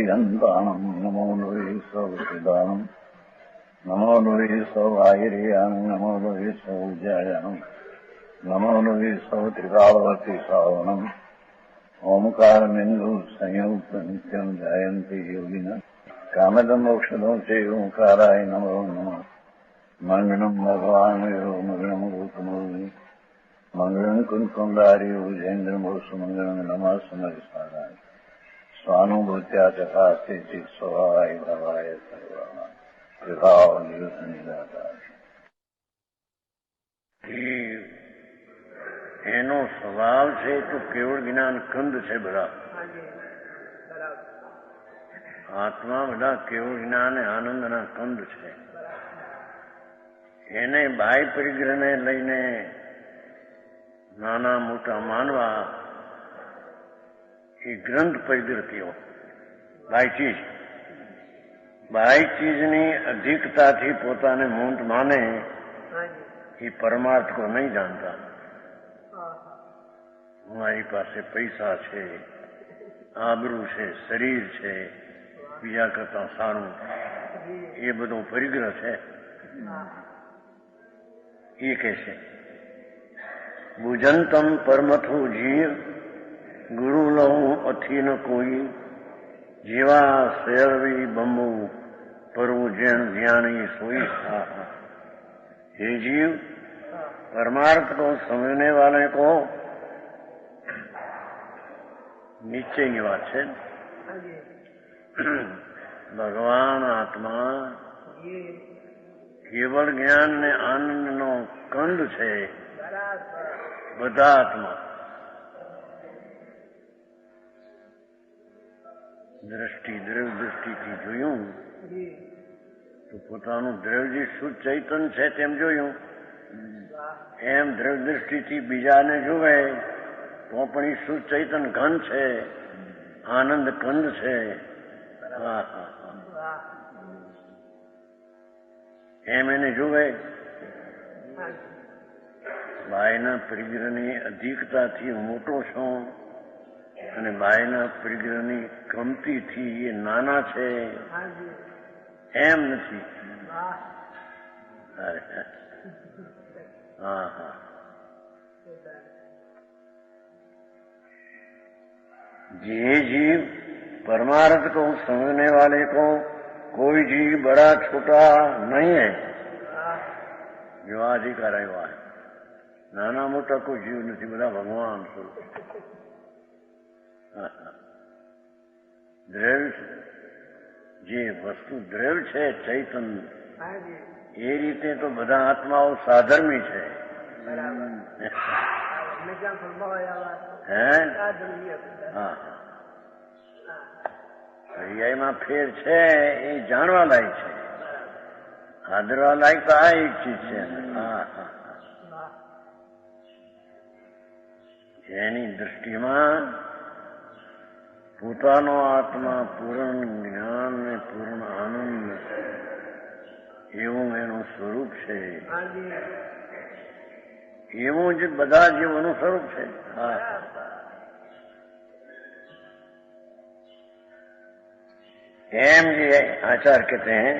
सर्वभूतहितैषिहन्ताणम् नमो नुहि सौचिदानम् नमो नुहि सौभागिर्यानम् नमो नुहि सौज्यायानम् नमो नुहि सौत्रिकालवती सावनम् ओंकारमिन्दु संयुक्त नित्यम् ध्यायन्ति योगिनः कामदम् मोक्षदम् चैवोंकाराय नमो नमः मंगलम् भगवान् मंगलम् रूपमूर्ति मंगलम् कुंकुंडार्यो जयेन्द्रमोसु मंगलम् नमः समरिसाराय स्वानुभूत्या चकास्ते चित् स्वभावाय भवाय सर्वाणां कृपावनिदाताय એનો સ્વભાવ છે તો કેવળ જ્ઞાન કંદ છે બધા આત્મા બધા કેવળ જ્ઞાન આનંદના કંદ છે. એને બાહ્ય પરિગ્રહને લઈને નાના મોટા માનવા એ ગ્રંથ પરિગ્રહતીઓ બાહ્ય ચીજની અધિકતાથી પોતાને મૂંટ માને એ પરમાર્થ કો નહીં જાણતા. મારી પાસે પૈસા છે, આબરૂ છે, શરીર છે, બીજા કરતા સારું, એ બધો પરિગ્રહ છે. એ કે છે બુજંતમ પરમથુ જીવ ગુરુ લહુ અથી ન કોઈ જીવા શેરવી બમ્બુ પરવું જેણ જ્ઞાની सोई. हे जीव, परमार्थ को समझने वाले को नीचे की बात है. भगवान आत्मा કેવળ જ્ઞાન ને આનંદનો કંદ છે. બધા આત્મા દ્રવ દ્રષ્ટિથી જોયું તો પોતાનું દ્રવ્ય શુદ્ધ ચૈતન્ય છે તેમ જોયું. એમ દ્રવ દ્રષ્ટિથી બીજાને જોવે તો પણ એ શુદ્ધ ચૈતન્ય ઘન છે, આનંદ કંદ છે. એમ એને જોવે. બાયના પરિગ્રહની અધિકતાથી મોટો છું અને બાયના પરિગ્રહની કમતીથી એ નાના છે એમ નથી. જે જીવ परमार्थ को समझने वाले को कोई जीव बड़ा छोटा नहीं है. जो अधिकार આવ્યો है નાના મોટા કોઈ જીવ નથી, બધા ભગવાન સ્વરૂપ. દ્રવ્ય જે વસ્તુ દ્રવ્ય છે ચૈતન્ય એ રીતે તો બધા આત્માઓ સાધર્મી છે. હૈયામાં ફેર છે એ જાણવા લાયક છે, આદરવા લાયક તો આ એક ચીજ છે. જેની દૃષ્ટિમાં પોતાનો આત્મા પૂર્ણ જ્ઞાન ને પૂર્ણ આનંદ એવું એનું સ્વરૂપ છે, એવું જ બધા જીવોનું સ્વરૂપ છે. एम जी आचार्य कहते हैं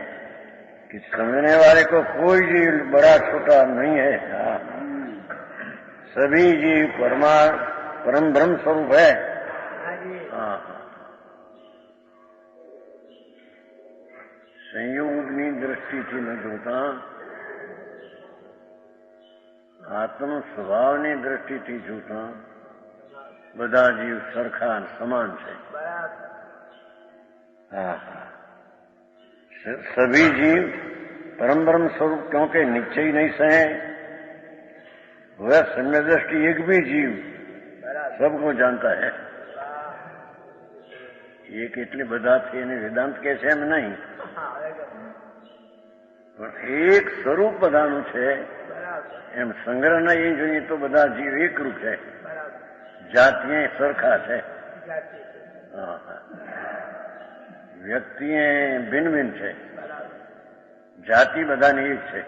कि समझने वाले को कोई जीव बड़ा छोटा नहीं है. सभी जीव परम ब्रह्म स्वरूप है. संयोगनी दृष्टिથી ન જોતા આત્મ સ્વભાવની દૃષ્ટિથી જોતા બધા જીવ સરખા સમાન છે. सभी जीव परम ब्रह्म स्वरूप क्योंकि निश्चय नहीं सहे, वह सम्य दृष्टि एक भी जीव सबको जानता है. ये કેટલી બધા છે એને વેદાંત કે છે એમ નહીં, પણ એક સ્વરૂપ બધાનું છે. એમ સંગ્રહના એ જોઈએ તો બધા જીવ એકરૂપ છે, જાતિએ સરખા છે, વ્યક્તિએ ભિન્ન ભિન્ન છે, જાતિ બધાની એક છે.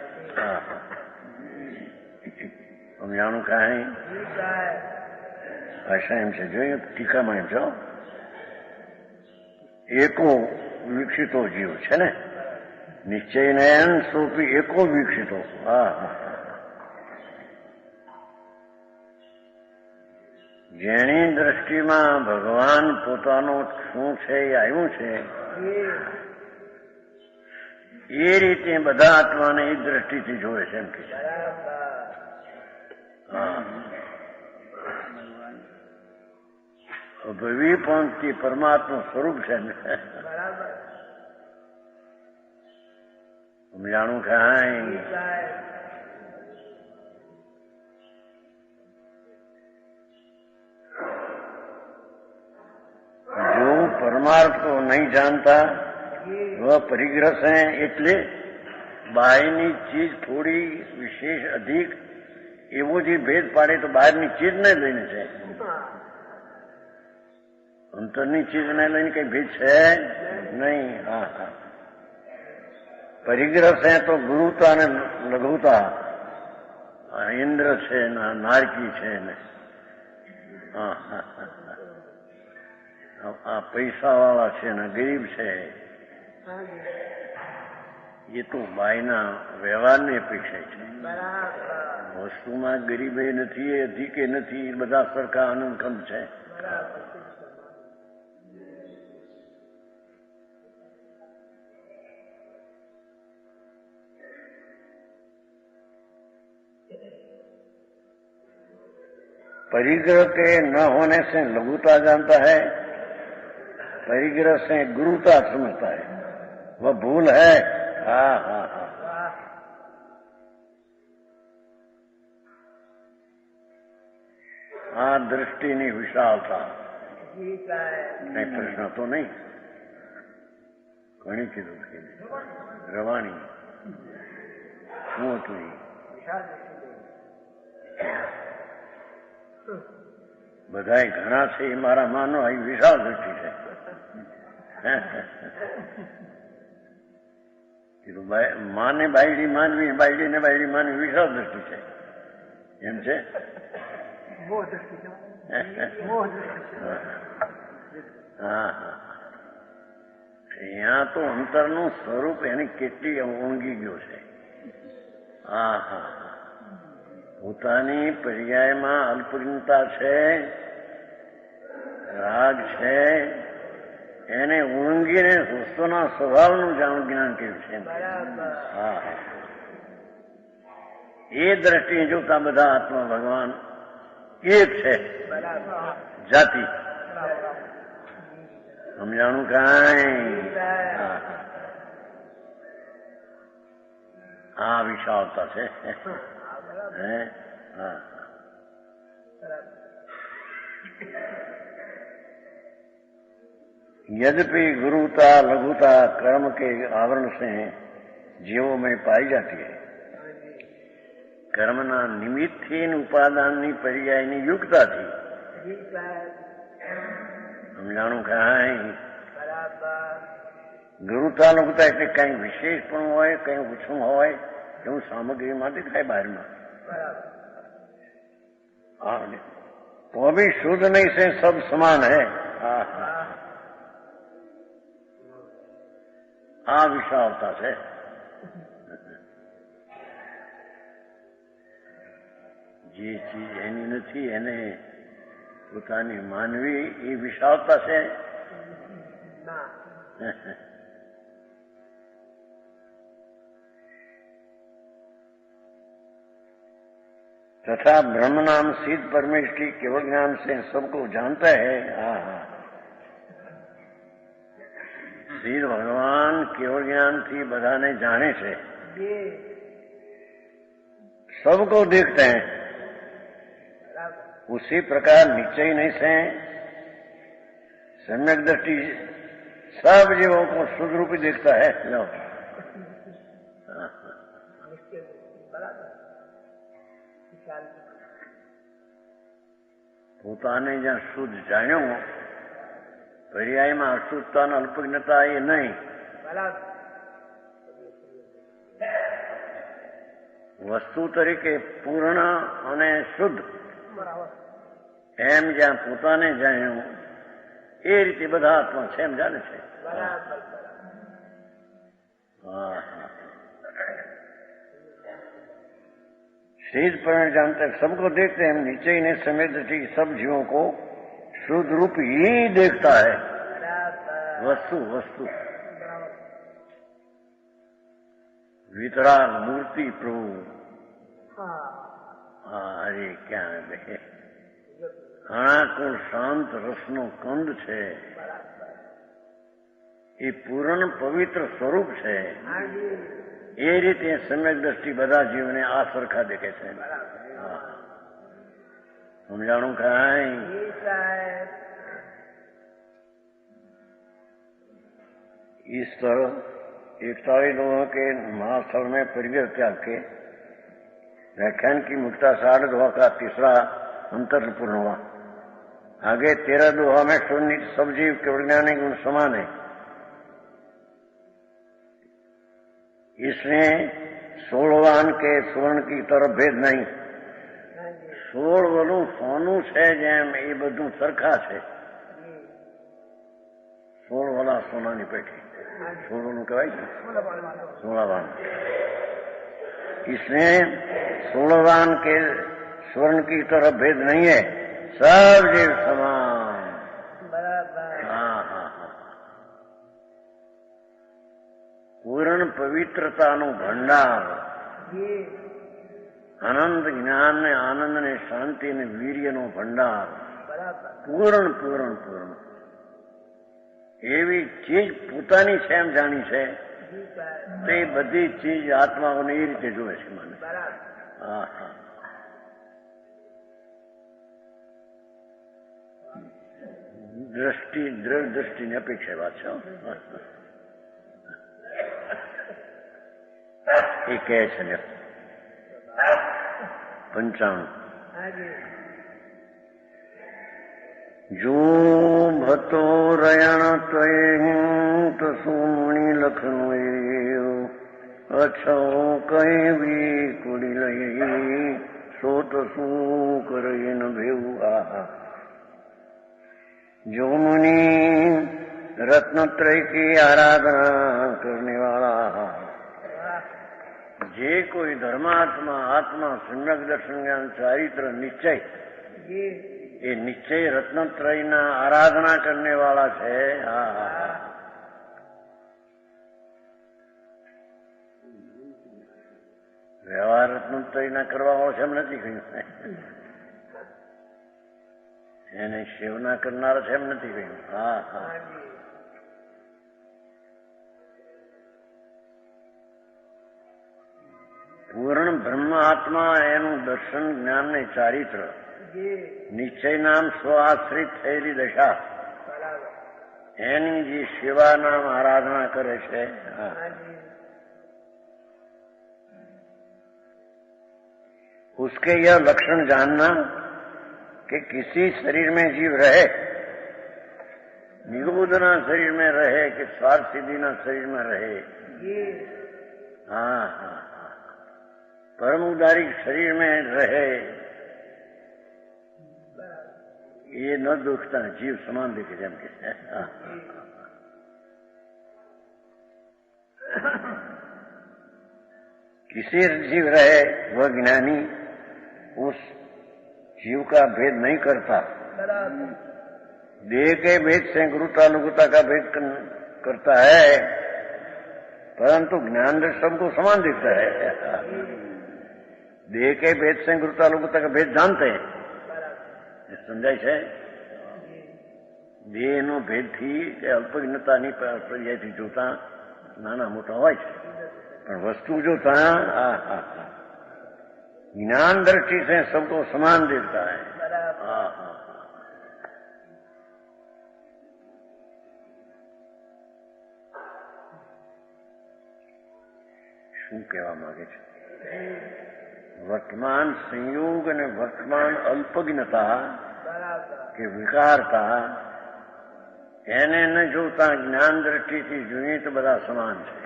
સમજાણું કાંઈ ભાષા એમ છે. જોયું ટીકામાં એમ છો એકો વિકસિતો જીવ છે ને, નિશ્ચય નયન સ્વરૂપી એકો વિકસિતો. હા, જેની દ્રષ્ટિમાં ભગવાન પોતાનો શું છે એ આવ્યું છે, એ રીતે બધા આત્માને એ દ્રષ્ટિથી જોવે છે એમ કે છે. ભવી પંક્તિ પરમાત્મા સ્વરૂપ છે ને. સમજાણું કાંઈ? जो परमार्थ को नहीं जानता वह परिग्रह है, એટલે બહારની ચીજ થોડી વિશેષ અધિક એવો જે ભેદ પાડે તો બહારની ચીજને લઈને છે, અંતરની ચીજને લઈને કઈ ભેદ છે નહીં. હા હા, પરિગ્રહ છે તો ગુરુતા અને લઘુતા, ઇન્દ્ર છે ને નારકી છે ને, હા હા, આ પૈસા વાળા છે ને ગરીબ છે, એ તો બાયના વ્યવહારની અપેક્ષા છે. વસ્તુમાં ગરીબે નથી, એ અધિકે નથી, બધા સરખા આનંદખંડ છે. परिग्रह के न होने से लघुता जानता है, परिग्रह से गुरुता समझता है, वह भूल है. हाँ हाँ हाँ, हाँ दृष्टिની વિશાળતા. કઈ પ્રશ્ન તો નહીં? ઘણી કીધું છે રવાણી. શું હતું એ? બધાય ઘણા છે એ મારા માનો અહીં વિશાળ દ્રષ્ટિ છે. માને બાયડી માનવી, બાયડી ને બાયડી માનવી વિશાળ દ્રષ્ટિ છે એમ છે. હા હા, અહીંયા તો અંતરનું સ્વરૂપ એની કેટલી ઓળંગી ગયો છે. હા હા, પોતાની પર્યાયમાં અલ્પજ્ઞતા છે, રાગ છે, એને ઓળંગીને વસ્તુના સ્વભાવનું જાણ જ્ઞાન કેવું છે. હા, એ દ્રષ્ટિએ જોતા બધા આત્મા ભગવાન એક છે, જાતિ. સમજાણું કાંઈ? આ વિશાળતા છે. हाँ, यद्यपि गुरुता लघुता कर्म के आवरण से जीवों में पाई जाती है, કર્મના નિમિત્તથી ઉપાદાનની પર્યાયની યુક્તાથી. સમજાણું કાંઈ? ગુરુતા લઘુતા એટલે કઈ વિશેષ પણ હોય, કઈ ઓછું હોય, એવું સામગ્રીમાં દેખાય બહારમાં. तो भी शुद्ध नहीं से सब समान है. આ વિશાળતા છે. જે ચીજ એની નથી એને પોતાની માનવી, એ વિશાળતા છે. तथा ब्रह्म नाम सिद्ध परमेश की केवल ज्ञान से सबको जानता है. सिद्ध भगवान केवल ज्ञान थी बधाने जाने से सबको देखते हैं. उसी प्रकार निश्चय नहीं से सम्यक दृष्टि सब जीवों को शुद्ध रूप ही देखता है. પોતાને જ્યાં શુદ્ધ જાણ્યું, પર્યાયમાં અશુદ્ધતા અને અલ્પજ્ઞતા એ નહીં. વસ્તુ તરીકે પૂર્ણ અને શુદ્ધ એમ જ્યાં પોતાને જાણ્યું એ રીતે બધા આત્મા છે એમ જાણે છે. हाँ शीत पर जानते सबको देखते हैं, नीचे ही नहीं समय दृष्टि सब जीवों को शुद्ध रूप ही देखता है, वस्तु वस्तु वितराग मूर्ति प्रभु। अरे क्या है अनाकुल शांत रसनो कंद છે, એ પૂર્ણ પવિત્ર સ્વરૂપ છે। એ રીતે સમ્યક દ્રષ્ટિ બધા જીવને આ સરખા દેખે છે। સમજાણું કાંઈ? इस तरह 41 लोगों के महास्थल में परिग्रह त्याग के व्याख्यान की मुक्ता 60 दोहा का तीसरा अंतर पूर्ण हुआ। आगे 13 दोहा में सुनित सब जीव के वैज्ञानिक गुण समान है, इसमें सोलवान के स्वर्ण की तरफ भेद नहीं। 16 वालों सोनू है जेम ये બધું સરખા છે। 16 वाला સોનાની પેટી 16 નું કહેવાય છે, 16વાન। इसमें 16वान के स्वर्ण की तरफ भेद नहीं है, सब जीव समान। हाँ हाँ हाँ पूर्ण पवित्रता नो भंडार, आनंद ज्ञान ने आनंद ने शांति ने वीर्य नो भंडार, पूर्ण पूर्ण पूर्ण एवी चीज પોતાની છે એમ જાણી છે તે બધી ચીજ આત્માઓને એ રીતે જોવે છે મને। હા હા દ્રષ્ટિ દ્રઢ દ્રષ્ટિની અપેક્ષા વાત છે। એ કહે છે 95 जो भतो रयण त्वयि तसु मुनि लखनु अच्छो कई भी कुड़ी लई सो तसु करई न भेऊ। जो मुनि रत्नत्रय की आराधना करने वाला, जे कोई धर्मात्मा आत्मा सम्यक दर्शन ज्ञान चारित्र निश्चय ये निश्चय रत्नत्रय ना आराधना करने वाला है। व्यवहार रत्नत्रय ना करवा वाળો છે એમ નથી કહ્યું, એને સેવના કરનાર છે એમ નથી કહ્યું। હા હા પૂર્ણ બ્રહ્મ આત્મા એનું દર્શન જ્ઞાન ને ચારિત્ર નિશ્ચય નામ સ્વાશ્રિત થયેલી દશા એની જે સેવા નામ આરાધના કરે છે। उसके यह लक्षण जानना कि किसी शरीर में जीव रहे, निगोदना शरीर में रहे कि स्वार्थ सिद्धिना शरीर में रहे, हाँ हाँ परम उदारिक शरीर में रहे, ये न दुखता जीव समान देखे जम के। किसी जीव रहे वह ज्ञानी उस जीव का भेद नहीं करता, देह के भेद से गुरुता लघुता का भेद करता है, परंतु ज्ञान दृष्टि सबको समान दिखता है। देह के भेद से गुरुता लघुता का भेद जानते हैं, સમજાય છે? દેહનો ભેદથી કે અલ્પજ્ઞતાની પ્રક્રિયાથી જોતા નાના મોટા હોય છે, પણ વસ્તુ જોતા ज्ञान दृष्टि से सबको समान देखता है। हाँ हाँ શું કહેવા માંગે છે? વર્તમાન સંયોગ અને વર્તમાન અલ્પજ્ઞતા કે વિકારતા એને ન જોતા જ્ઞાન દ્રષ્ટિથી જોઈએ તો બધા સમાન છે।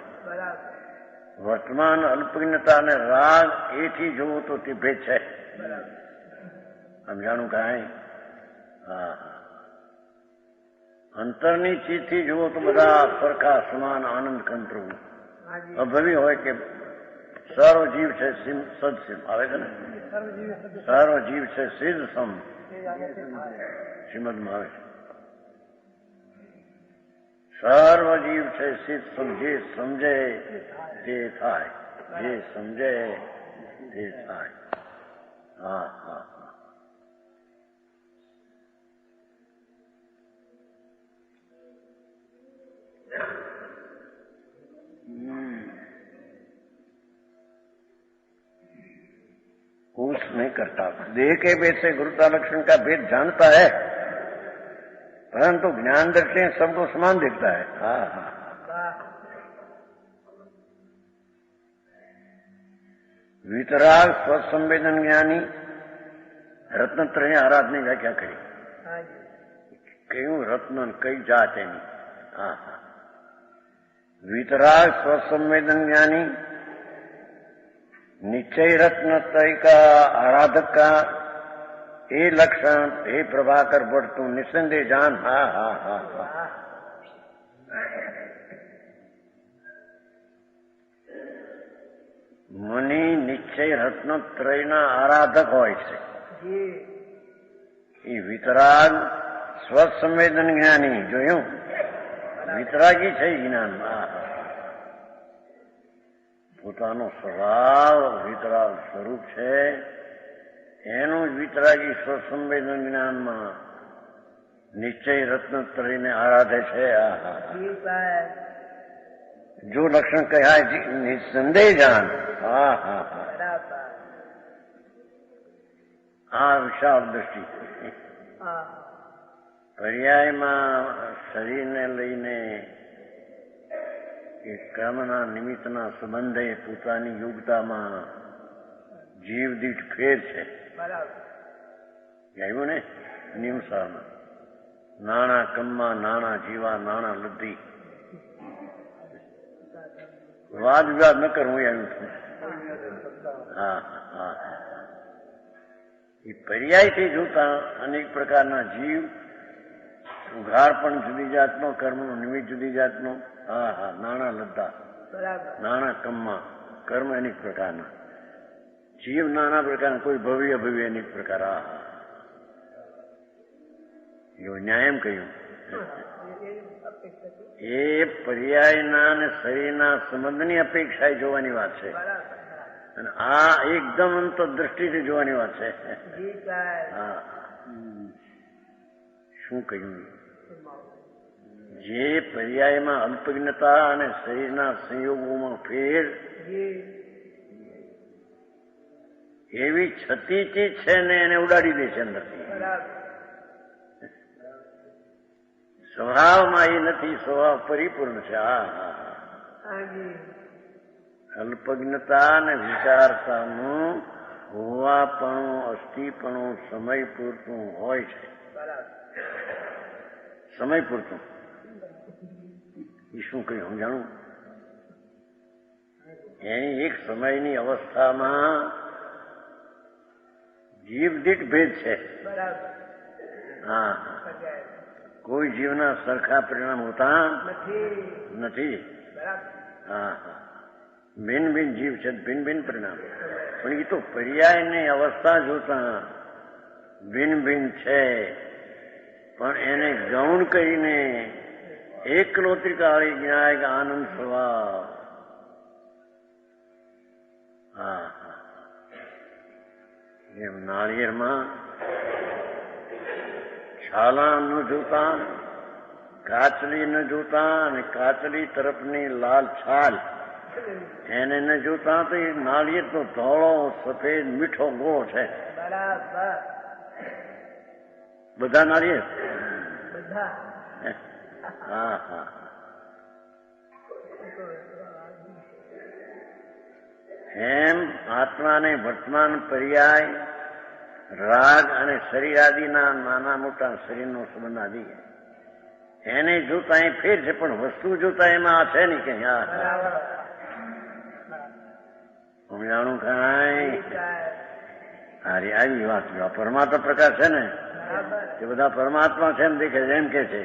વર્તમાન અલ્પજ્ઞતા અને રાગ એથી જોવો તો તે ભેદ છે। સમજાણું કાંઈ? હા અંતરની ચીજથી જુઓ તો બધા સરખા સમાન આનંદ કંતરું અભવી હોય કે સર્વ જીવ છે સદસિમ આવે છે ને સર્વ જીવ છે સિદ્ધ સમ શ્રીમદમાં આવે છે સર્વ જીવ છે સિદ્ધ સમ જે સમજે તે થાય જે સમજે તે થાય હા હા कोर्स नहीं करता देह के भेद से गुरुता लक्षण का भेद जानता है परंतु ज्ञान दृष्टि सबको समान दिखता है हाँ हाँ वितराग स्वसंवेदन ज्ञानी रत्नत्रय आराधनी व्याख्या करी क्यों रत्न कई जात है हाँ हाँ वितराग स्वसंवेदन ज्ञानी निश्चय रत्न तय का आराधक का ये लक्षण हे प्रभाकर बढ़तू निसंदेह जान हा हा हा हा मुनि निश्चय रत्न त्रयना आराधक होय छे ये वितराग स्वसंवेदन ज्ञानी जोयुं वितरागी છે જ્ઞાનમાં પોતાનો સ્વભાવ વિતરાગ સ્વરૂપ છે એનું જ વિતરાગી સ્વસંવેદન જ્ઞાનમાં નિશ્ચય રત્નત્રયને આરાધે છે જો લક્ષણ કહ્યા નિસંદેહ જાન હા હા હા આ વિશાળ દ્રષ્ટિ પર્યાયમાં શરીરને લઈને એ કર્મના નિમિત્તના સંબંધે પોતાની યોગ્યતામાં જીવ દીઠ ફેર છે આવ્યું ને નિયમસારમાં નાણાં કમમાં નાણાં જીવા નાણાં લદ્દી વાદ વિવાદ ન કરવું આવ્યું છે હા હા એ પર્યાયથી જોતા અનેક પ્રકારના જીવ ઉઘાર પણ જુદી જાતનો કર્મનું નિમિત્ત જુદી જાતનું હા હા નાણાં લદ્દા નાણાં કમમાં કર્મ અનેક પ્રકારના જીવ નાના પ્રકારના કોઈ ભવ્ય ભવ્ય અનેક પ્રકાર હા હા એવું ન્યાય એમ કહ્યું એ પર્યાયના અને શરીરના સંબંધની અપેક્ષાએ જોવાની વાત છે અને આ એકદમ અંતરદ્રષ્ટિથી જોવાની વાત છે હા શું કહ્યું જે પર્યાયમાં અલ્પજ્ઞતા અને શરીરના સંયોગોમાં ફેર એવી છતી ચીજ છે ને એને ઉડાડી દે છે અંદરથી સ્વભાવમાં એ નથી સ્વભાવ પરિપૂર્ણ છે હા હા અલ્પજ્ઞતા અને વિચારતાનું હોવાપણું અસ્થિપણું સમય પૂરતું હોય છે સમય પૂરતું એ શું કહ્યું સમજાણું એની એક સમયની અવસ્થામાં જીવ દીઠ ભેદ છે હા કોઈ જીવના સરખા પરિણામ હોતા નથી હા હા ભિન્ન ભિન્ન જીવ છે ભિન્ન ભિન્ન પરિણામ પણ એ તો પર્યાયની અવસ્થા જોતા ભિન્ન ભિન્ન છે પણ એને ગૌણ કરીને એકલો ત્રિકાળી જ્ઞાય આનંદ સ્વભાવ હા હા એમ નાળિયેરમાં છાલા ન જોતા કાચલી ન જોતા અને કાચલી તરફની લાલ છાલ એને ન જોતા તો એ નાળિયેર તો ધોળો સફેદ મીઠો ગોળ છે બધા નાળિયેર હા હા એમ આત્માને વર્તમાન પર્યાય રાગ અને શરીર આદિના નાના મોટા શરીરનો સંબંધ આદિ એને જોતા એ ફેર છે પણ વસ્તુ જોતા એમાં છે નહીં કે સમજાણું કાંઈ અરે આવી વાત પરમાત્મા પ્રકાશ છે ને એ બધા પરમાત્મા છે એમ દેખે છે એમ કે છે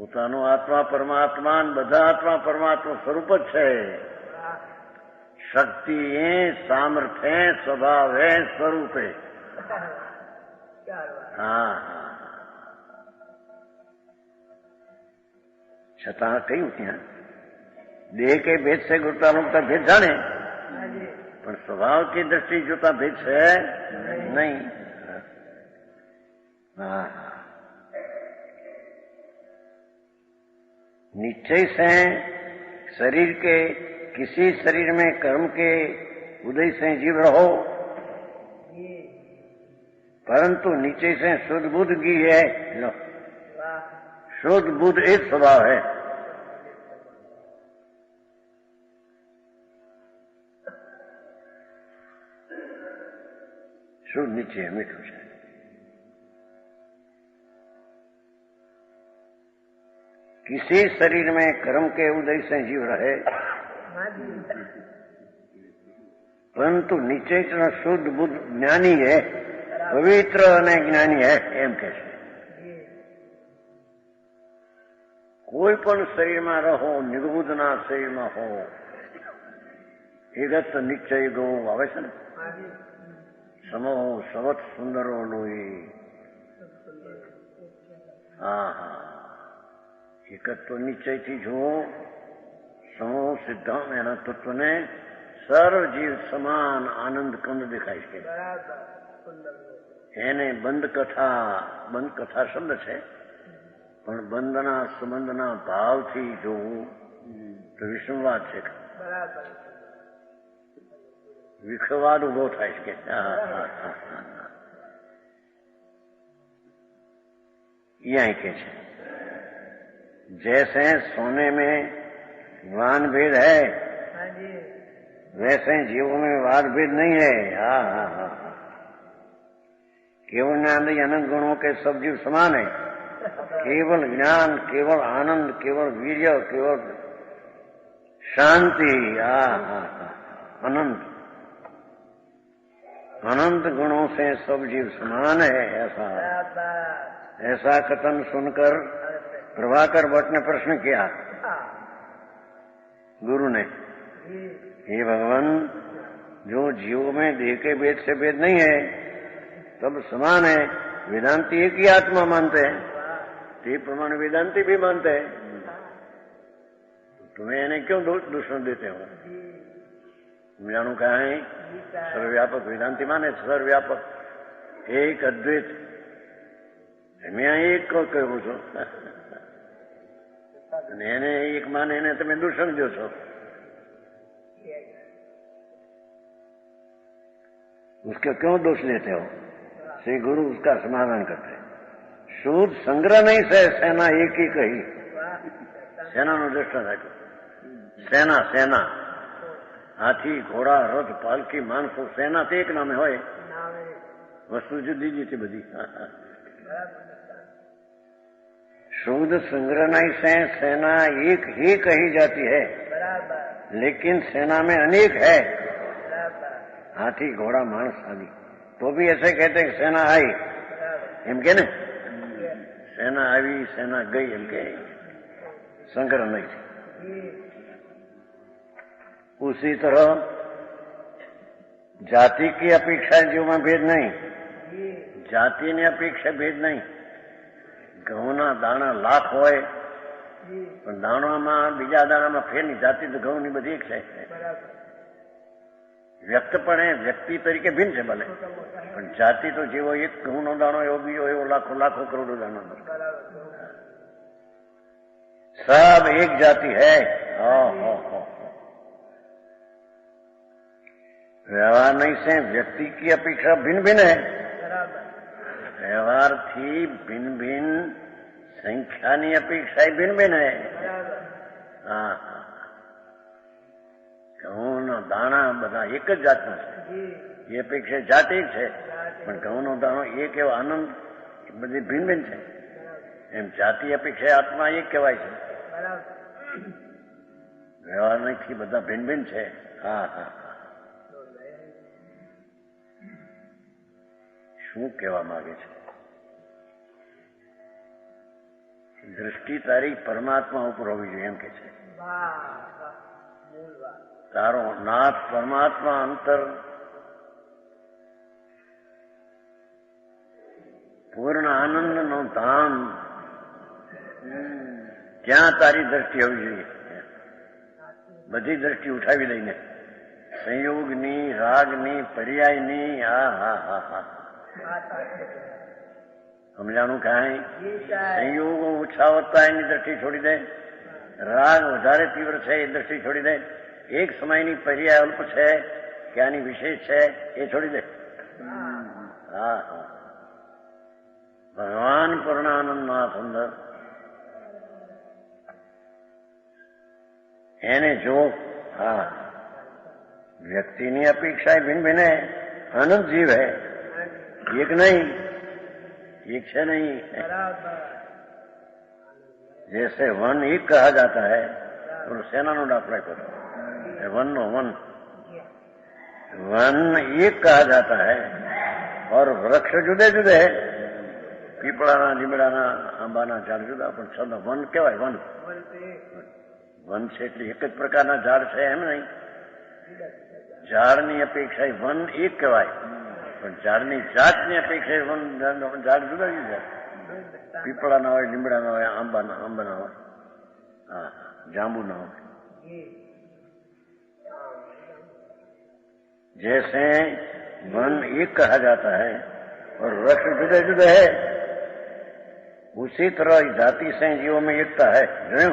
પોતાનો આત્મા પરમાત્મા બધા આત્મા પરમાત્મા સ્વરૂપ જ છે. શક્તિ એ સામર્થ્ય સ્વભાવ એ સ્વરૂપે. હા છતાં કહ્યું ત્યાં દેહ કે ભેદ છે ગુરતા મુકતા ભેદ જાણે પણ સ્વભાવ की दृष्टि જોતા ભેદ છે नहीं. हाँ निश्चय से शरीर के किसी शरीर में कर्म के उदय से जीव रहो परंतु निश्चय से शुद्ध बुद्ध की है. शुद्ध बुद्ध एक स्वभाव है. शुद्ध निश्चय मीठू है. किसी शरीर में कर्म के उदय से जीव रहे परंतु निश्चय शुद्ध बुद्ध ज्ञानी है पवित्र અને જ્ઞાની है એમ કહે છે. કોઈ પણ શરીરમાં રહો નિર્બુદ્ધના શરીરમાં હો એગત નિશ્ચય ગો આવે છે ને સમો સવત સુંદરો લોહી. હા હા એકત્વ નિશ્ચયથી જુઓ સમો સિદ્ધાંત એના તત્વને સર્વ જીવ સમાન આનંદ કંદ દેખાય છે. એને બંધ કથા શબ્દ છે પણ બંધના સંબંધના ભાવથી જોવું તો વિષમવાદ છે. વિખવાદ ઉભો થાય છે. यहाँ के जैसे सोने में वान भेद है वैसे जीवों में वाद भेद नहीं है. हाँ हाँ हाँ केवल ज्ञान अनंत गुणों के सब जीव समान है. केवल ज्ञान केवल आनंद केवल वीर्य केवल शांति. हाँ हाँ हाँ अनंत अनंत गुणों से सब जीव समान है. ऐसा कथन सुनकर प्रभाकर भट्ट ने प्रश्न किया गुरु ने, हे भगवान जो जीवों में देह के भेद से भेद नहीं है तब समान है. वेदांती एक ही आत्मा मानते हैं ते प्रमाण वेदांती भी मानते हैं. तुम्हें इन्हें क्यों दूषण देते हो? तुम जानो कहा है सर्वव्यापक वेदांती माने सर्वव्यापक एक अद्वैत मैं एक कहूं છું અને એને એક માને એને તમે દૂષણ દો છો. उसका क्यों दोष लेते हो? श्री गुरु उसका समाधान करते हैं. शुद्ध संग्रह नहीं से सेना एक ही कही. सेना नो दृष्टांत आप्યો. सेना सेना हाथी घोड़ा रथ पालकी माणસો सेना તે એક નામે હોય વસ્તુ જુદી જુદી બધી. शुद्ध संग्रह नहीं से सेना एक ही कही जाती है लेकिन सेना में अनेक है हाथी घोड़ा मानस आदि. तो भी ऐसे कहते हैं सेना आई एम के ने सेना आई सेना गई एम के संग्रह नहीं. उसी तरह जाति की अपेक्षा जीव में भेद नहीं. जाति ने अपेक्षा भेद नहीं. ઘઉંના દાણા લાખ હોય પણ દાણામાં બીજા દાણામાં ફેર નહીં. જાતિ તો ઘઉંની બધી એક છે. વ્યક્તપણે વ્યક્તિ તરીકે ભિન્ન છે ભલે પણ જાતિ તો જેવો એક ઘઉંનો દાણો એવો બીજો એવો લાખો લાખો કરોડો દાણો. सब एक जाति है. व्यवहार नहीं से व्यक्ति की अपेक्षा भिन्न भिन्न है. व्यवहार थी भिन्न भिन्न संख्या ની अपेक्षा भिन्न भिन्न है. हाँ ઘઉંનો દાણા બધા એક જ જાતના છે. એ અપેક્ષા જાત એક છે પણ ઘઉંનો દાણો એક એવો આનંદ બધી ભિન્ન ભિન્ન છે. એમ જાતિ અપેક્ષા આત્મા એક કહેવાય છે. વ્યવહાર નથી બધા ભિન્ન ભિન્ન છે. હા હા શું કહેવા માંગે છે? દ્રષ્ટિ તારી પરમાત્મા ઉપર હોવી જોઈએ એમ કે છે. તારો નાથ પરમાત્મા અંતર પૂર્ણ આનંદનો ધામ, ત્યાં તારી દ્રષ્ટિ હોવી જોઈએ. બધી દ્રષ્ટિ ઉઠાવી લઈને સંયોગની, રાગની, પર્યાયની. હા હા હા હા સમજાણું કાંઈ? સંયોગો ઓછા વધતા એની દ્રષ્ટિ છોડી દે, રાગ વધારે તીવ્ર છે એ દ્રષ્ટિ છોડી દે, એક સમયની પર્યાય અલ્પ છે કે આની વિશેષ છે એ છોડી દે. હા હા ભગવાન પૂર્ણાનંદનાથ અંદર એને જો. હા વ્યક્તિની અપેક્ષા ભિન્ન ભિન્ન है, अनंत जीव है, एक नहीं, एक है नहीं. जैसे वन एक कहा जाता है तो सेना नो दाखला करो, वन नो वन एक कहा जाता है और वृक्ष जुदे जुदे है. પીપળાના, લીમડાના, આંબાના ઝાડ જુદા, પણ છતાં વન કહેવાય. વન છે એટલે એક જ પ્રકારના ઝાડ છે એમ નહીં. ઝાડની અપેક્ષા વન એક કહેવાય, પણ ઝાડની જાતની અપેક્ષા વન ઝાડ જુદા જુદા. પીપળાના હોય, લીમડાના હોય, આંબાના હોય, હા જાંબુના હોય. जैसे वन एक कहा जाता है और वृक्ष जुदे जुदे है, उसी तरह जाति से जीवों में एकता है. जो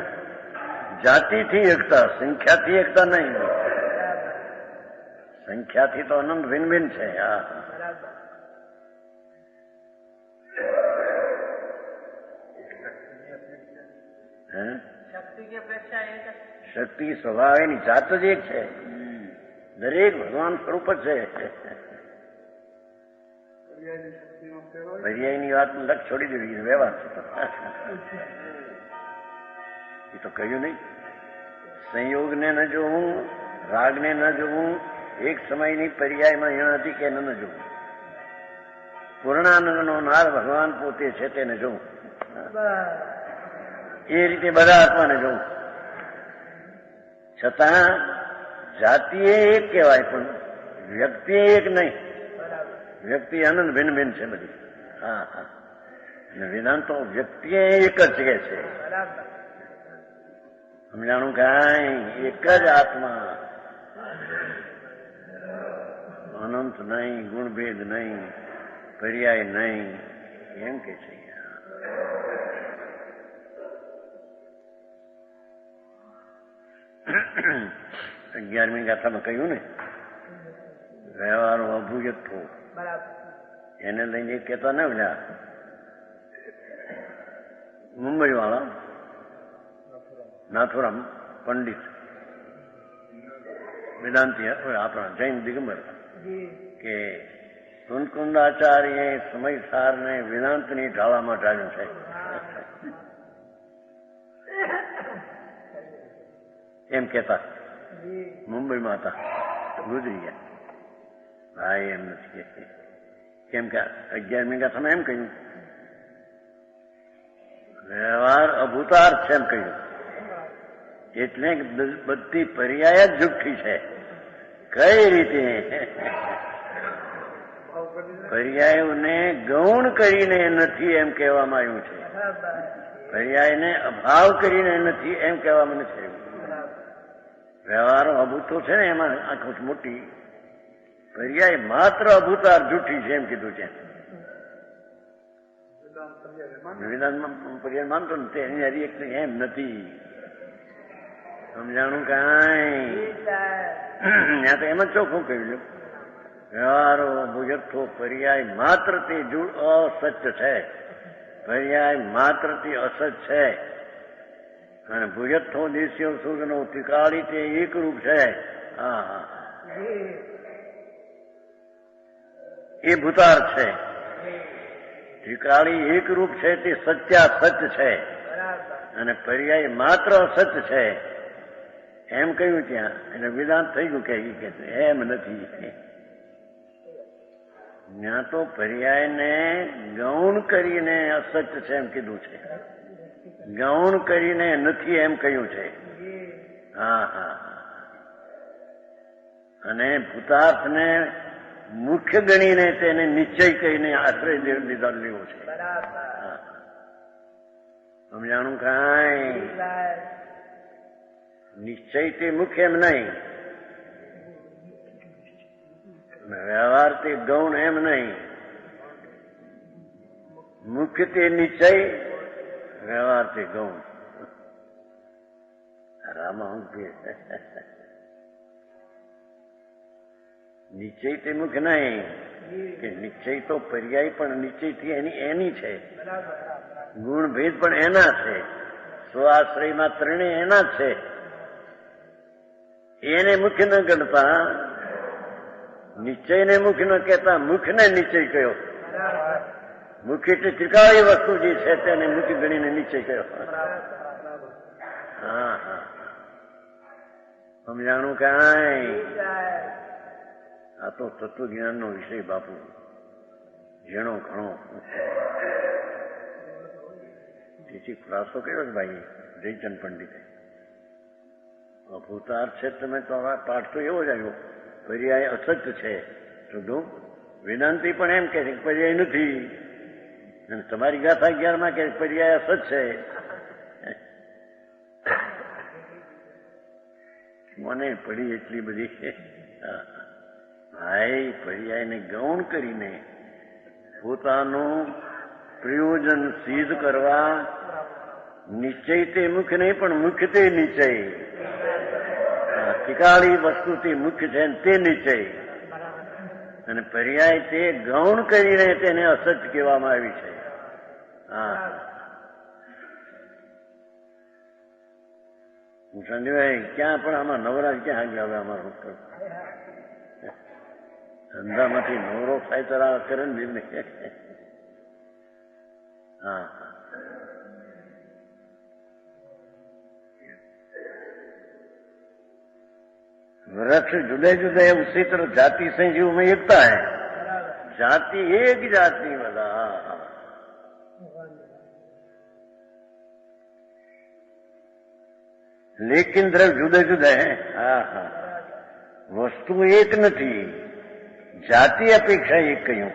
जाति थी एकता, संख्या थी एकता नहीं. संख्या थी तो अनंत भिन्न भिन्न છે. શક્તિ સ્વભાવ એની જાત જ એક છે. દરેક ભગવાન સ્વરૂપ જ છે. પર્યાયની વાત લગ છોડી દેવી, વ્યવહાર છે એ તો કહ્યું નહીં. સંયોગને ન જોવું, રાગને ન જોવું, એક સમયની પર્યાયમાં એ નથી કે ન જોવું. પૂર્ણાનંદનો નાદ ભગવાન પોતે છે તેને જોવું. એ રીતે બધા આત્માને જોવું. છતાં જાતિએ એક કહેવાય પણ વ્યક્તિ એક નહીં. વ્યક્તિ અનંત ભિન્ન ભિન્ન છે બધી. હા હા અને વેદાંતો વ્યક્તિએ એક જ કે છે. સમજાણું કાંઈ? એક જ આત્મા, અનંત નહીં, ગુણભેદ નહીં, પર્યાય નહીં એમ કે છે. 11મી ગાથામાં કહ્યું ને, વ્યવહારો અભુજથ્થો એને લઈને એક કહેતા ને ઓલા મુંબઈ વાળા નાથુરામ પંડિત વેદાંતિ આપણા જૈન દિગંબર કે કુંદકુંદાચાર્ય સમયસારને વેદાંતની ઢાળામાં ઢાળ્યું છે એમ કહેતા. મુંબઈમાં હતા, ગુજરી ગયા. ભાઈ એમ નથી, કેમ કે 11મી ગાથામાં એમ કહ્યું વ્યવહાર અભૂતાર છે એમ કહ્યું. એટલે બધી પર્યાય જ જુઠ્ઠી છે. કઈ રીતે? પર્યાયોને ગૌણ કરીને નથી એમ કહેવામાં આવ્યું છે. પર્યાયને અભાવ કરીને નથી એમ કહેવામાં નથી આવ્યું. વ્યવહારો અભૂતો છે ને એમાં આખું મોટી પર્યાય માત્ર અભૂતાર જુઠ્ઠી છે એમ કીધું છે. વેદાંતમાં પર્યાય માનતો ને તે એની એક એમ નથી. સમજાણું કાંઈ? ત્યાં તો એમ જ ચોખ્ખું કહ્યું. વ્યવહારો ભુજથ્થો પર્યાય માત્ર તે અસત્ય છે. પર્યાય માત્ર તે અસત્ય છે. અને ભુજથ્થો દેશીય સૂર્યનો ત્રિકાળી તે એકરૂપ છે. હા હા એ ભૂતાર છે. ત્રિકાળી એકરૂપ છે તે સત્યા સત્ય છે અને પર્યાય માત્ર અસત્ય છે એમ કહ્યું ત્યાં. એટલે વેદાંત થઈ ગયું કે એમ નથી. ત્યાં તો પર્યાયને ગૌણ કરીને અસત્ય છે એમ કીધું છે. ગૌણ કરીને નથી એમ કહ્યું છે. હા હા. અને ભૂતાર્થને મુખ્ય ગણીને તેને નિશ્ચય કહીને આશ્રય લીધો લેવો છે. સમજાણું કાંઈ? નિશ્ચય તે મુખ્ય એમ નહીં, વ્યવહાર તે ગૌણ એમ નહીં. મુખ્ય તે નિશ્ચય, વ્યવહાર તે ગૌણ. રામા નિશ્ચય તે મુખ્ય નહીં કે નિશ્ચય તો પર્યાય પણ નિશ્ચયથી એની છે. ગુણ ભેદ પણ એના છે. સ્વાશ્રયમાં ત્રણેય એના જ છે. એને મુખ્ય ન ગણતા, નિશ્ચયને મુખ્ય ન કહેતા મુખ્યને નિશ્ચય કહ્યો. મુખ્ય એટલે ત્રિકાળી વસ્તુ જે છે તેને મુખ્ય ગણીને નિશ્ચય કહ્યો. હા હા. સમજાણું કાંઈ? આ તો તત્વજ્ઞાનનો વિષય બાપુ, જેનો ઘણો. તેથી ખુલાસો કર્યો છે ભાઈ જયચંદ પંડિતે. ભૂતાર્થ છે તમે તો હવે પાઠ તો એવો જ આવ્યો, પર્યાય અસત્ય છે. શુદ્ધું વેદાંતિ પણ એમ કે છે કે પર્યાય નથી, અને તમારી ગાથા 11 કે પર્યાય અસત છે. મને પડી એટલી બધી. ભાઈ પર્યાયને ગૌણ કરીને પોતાનું પ્રયોજન સિદ્ધ કરવા નિશ્ચય તે મુખ્ય નહીં પણ મુખ્ય તે નિશ્ચય. ત્રિકાળી વસ્તુ તે મુખ્ય છે તે નિશ્ચય, અને પર્યાય તે ગૌણ કરીને તેને અસત્ય કહેવામાં આવી છે. હા સંજયભાઈ ક્યાં પણ આમાં નવરાજ ક્યાં ગયા? હવે અમારું ધંધામાંથી નવરો થાય તરા કરે ને બીજને. હા वृक्ष जुदे जुदे उसी तरह जाति से जीव में एकता है. जाति एक जाति वाला, लेकिन द्रव्य जुदे जुदे हैं. હા હા. વસ્તુ એક નથી, જાતિ અપેક્ષા એક કહ્યું.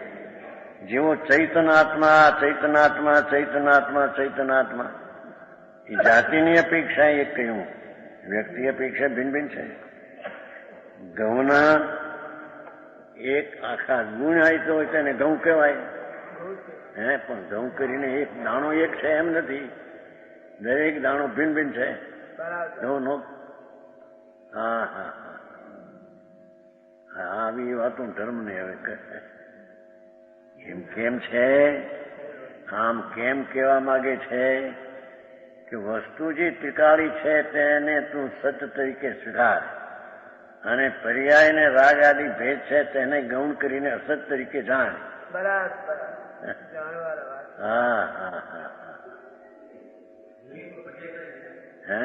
જેવો ચૈતનાત્મા ચૈતનાત્મા ચૈતનાત્મા ચૈતનાત્મા, એ જાતિની અપેક્ષા એક કહ્યું. વ્યક્તિ અપેક્ષા ભિન્ન ભિન્ન છે. ઘઉંના એક આખા ગુણ આવતો હોય તેને ઘઉં કહેવાય. પણ ઘઉં કરીને એક દાણો એક છે એમ નથી, દરેક દાણો ભિન્ન ભિન્ન છે. ઘઉંનો. હા હા હા. આવી વાતો ધર્મને હવે એમ કેમ છે? આમ કેમ કહેવા માંગે છે કે વસ્તુ જે ત્રિકાળી છે તેને તું સત્ય તરીકે સ્વીકાર, અને પર્યાય ને રાગ આદિ ભેદ છે તેને ગૌણ કરીને અસત તરીકે જાણ. બરાબર. હા હા હા. હે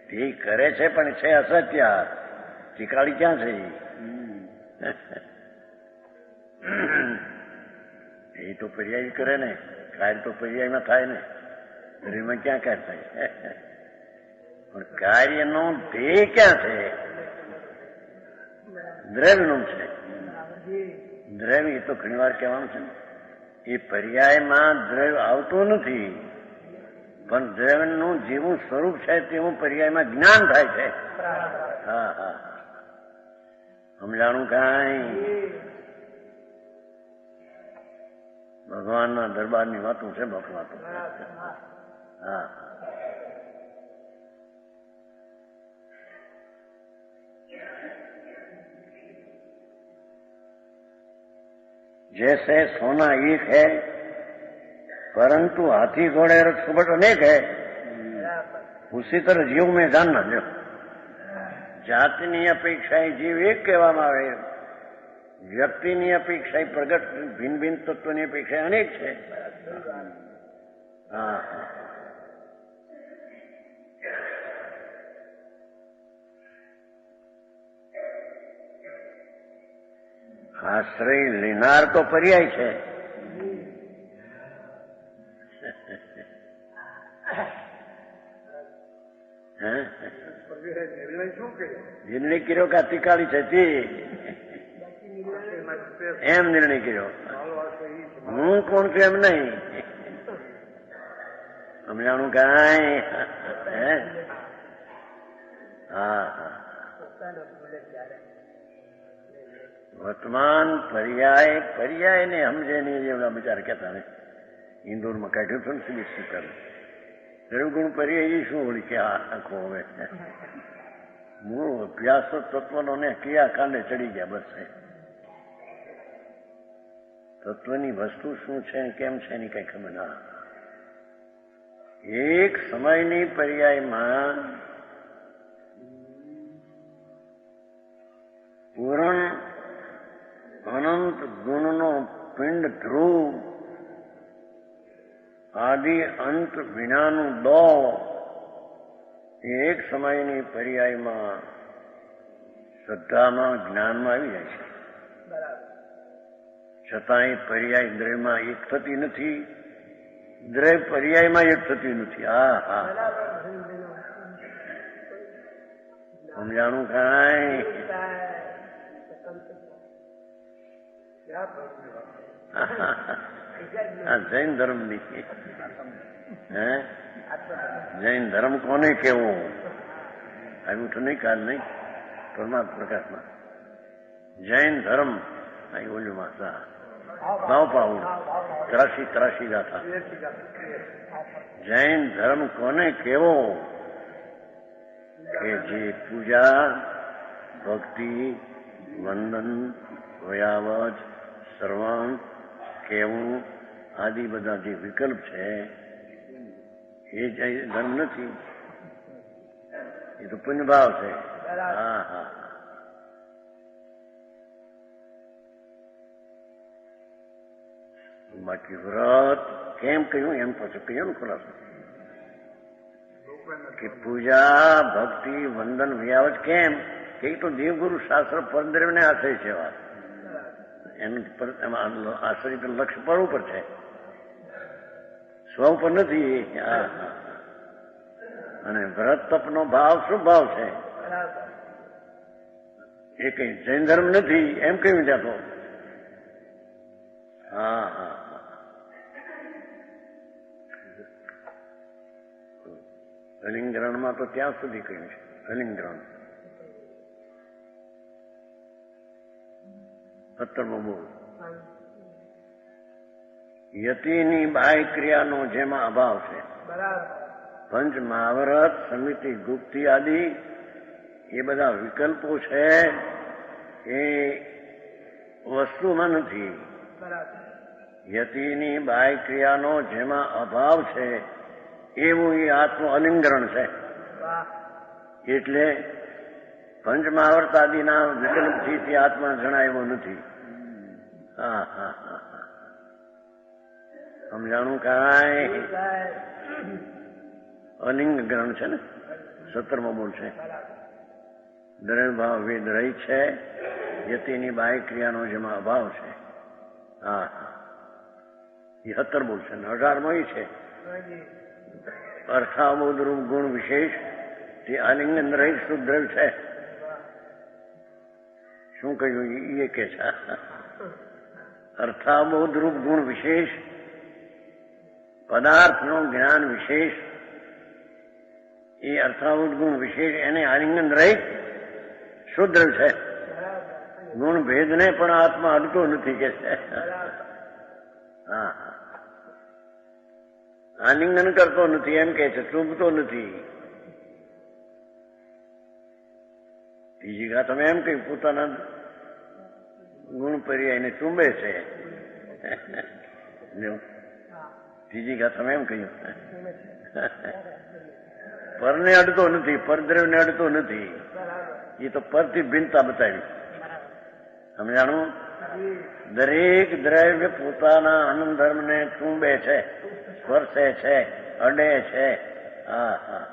તે કરે છે પણ છે અસત્ય. ત્રિકાળી ક્યાં છે? એ તો પર્યાય કરે ને, કાર્ય તો પર્યાયમાં થાય ને, એમાં ક્યાં કાર્ય થાય? પણ કાર્યનો ધ્યેય ક્યાં છે? દ્રવ્યનું છે. દ્રવ્ય એ તો ઘણી વાર કહેવાનું છે. એ પર્યાયમાં દ્રવ્ય આવતું નથી, પણ દ્રવ્યનું જેવું સ્વરૂપ છે તેવું પર્યાયમાં જ્ઞાન થાય છે. હા હા. સમજાણું કાંઈ? ભગવાનના દરબારની વાતો છે બાપુ. વાતો. હા. जैसे सोना एक है परंतु हाथी घोड़े रथ सुबट अनेक है, उसी तरह जीव में जानना. जो જાતિની અપેક્ષાએ જીવ એક કહેવામાં આવે, વ્યક્તિની અપેક્ષાએ પ્રગટ ભિન્ન ભિન્ન તત્વની અપેક્ષા અનેક છે. હા. આશ્રય લેનાર તો પર્યાય છે, નિર્ણય કર્યો કે તીકાળી છે તે એમ નિર્ણય કર્યો. હું કોણ છું એમ નહીં સમજાણું કાંઈ. હા હા. વર્તમાન પર્યાય ને સમજે નહીં એવડા બિચાર કહેતા ને ઇન્દોરમાં કાઢ્યું હતું ને સિવિલ સ્પીકર દ્રવગુણ પર્યાય શું ઓળી કે આખો હવે મૂળ અભ્યાસ તત્વનો ને ક્રિયાકાંડે ચડી ગયા બસ. તત્વની વસ્તુ શું છે ને કેમ છે એની કઈ ખબર ના. એક સમયની પર્યાયમાં પૂરણ અનંત ગુણનો પિંડ ધ્રુવ આદિ અંત વિનાનું દોડ એક સમયની પર્યાયમાં શ્રદ્ધામાં જ્ઞાનમાં આવી જાય છે. છતાંય પર્યાય દ્રવ્યમાં એક થતી નથી, દ્રવ્ય પર્યાયમાં એક થતી નથી. હા હા સમજાણું કાંઈ. આ જૈન ધર્મની જૈન ધર્મ કોને કેવો આવ્યું તો નહીં કાલ નહીં પરમાત્મા પ્રકાશમાં જૈન ધર્મ ઓલું માસા ભાવ પાવું 83 ગાથા. જૈન ધર્મ કોને કેવો કે જે પૂજા ભક્તિ વંદન વયાવજ સર્વાંગ કેવું આદિ બધા જે વિકલ્પ છે એ જૈન ધર્મ નથી, એ તો પુણ્યભાવ છે. હા હા. બાકી વ્રત કેમ કહ્યું એમ પછી કહ્યું ને ખુલાસો કે પૂજા ભક્તિ વંદન વ્યાવજ કેમ કે તો દેવગુરુ શાસ્ત્ર પરદ્રવ્યને આશ્રય છે. વાત એનું આશ્રય તો લક્ષ્ય પર ઉપર છે, સ્વ ઉપર નથી. અને વ્રત તપનો ભાવ શું ભાવ છે એ કઈ જૈન ધર્મ નથી એમ કહ્યું ત્યાં તો. હા હા. અલિંગ્રહણમાં તો ત્યાં સુધી કહ્યું છે. અલિંગ્રહણ 17મો બોલ યતિની બાહ્ય ક્રિયાનો જેમાં અભાવ છે. પંચ મહાવ્રત સમિતિ ગુપ્તિ આદિ એ બધા વિકલ્પો છે એ વસ્તુમાં નથી. યતિની બાહ્ય ક્રિયાનો જેમાં અભાવ છે એવું એ આત્મ અલિંગરણ છે. એટલે પંચ મહાવ્રત આદિના વિકલ્પથી તે આત્મા જણાયો નથી. હા હા હા. સમજાણું કાંઈ. અલિંગ ગ્રહણ છે ને 17મો બોલ છે. દ્રવ્યભાવ વેદ રહી છે, યતિની બાહ્ય ક્રિયાનો જેમાં અભાવ છે. હા હા. એ 17 બોલ છે ને 18મો એ છે અર્થાબોધ રૂપ ગુણ વિશેષ તે આલિંગન રહિત શુદ્ધ દ્રવ્ય છે. શું કહ્યું એ કે છે અર્થાબોધ રૂપ ગુણ વિશેષ પદાર્થનો જ્ઞાન વિશેષ એ અર્થાબોધ ગુણ વિશેષ એને આલિંગન રહિત શુદ્ધ દ્રવ્ય છે. ગુણ ભેદને પણ આત્મા અડતો નથી કે છે. હા હા. આલિંગન કરતો નથી એમ કે છે, ચૂંબતો નથી. ત્રીજી ઘા તમે એમ કહ્યું પોતાના ગુણ પર્યાયને ચૂંબે છે. ત્રીજી ઘા તમે એમ કહ્યું પરને અડતો નથી, પરદ્રવ્યને અડતો નથી. એ તો પરથી ભિન્નતા બતાવી. સમજાણું. દરેક દ્રવ્ય પોતાના આનંદ ધર્મને ચૂંબે છે, સ્પર્શે છે, અડે છે. હા હા.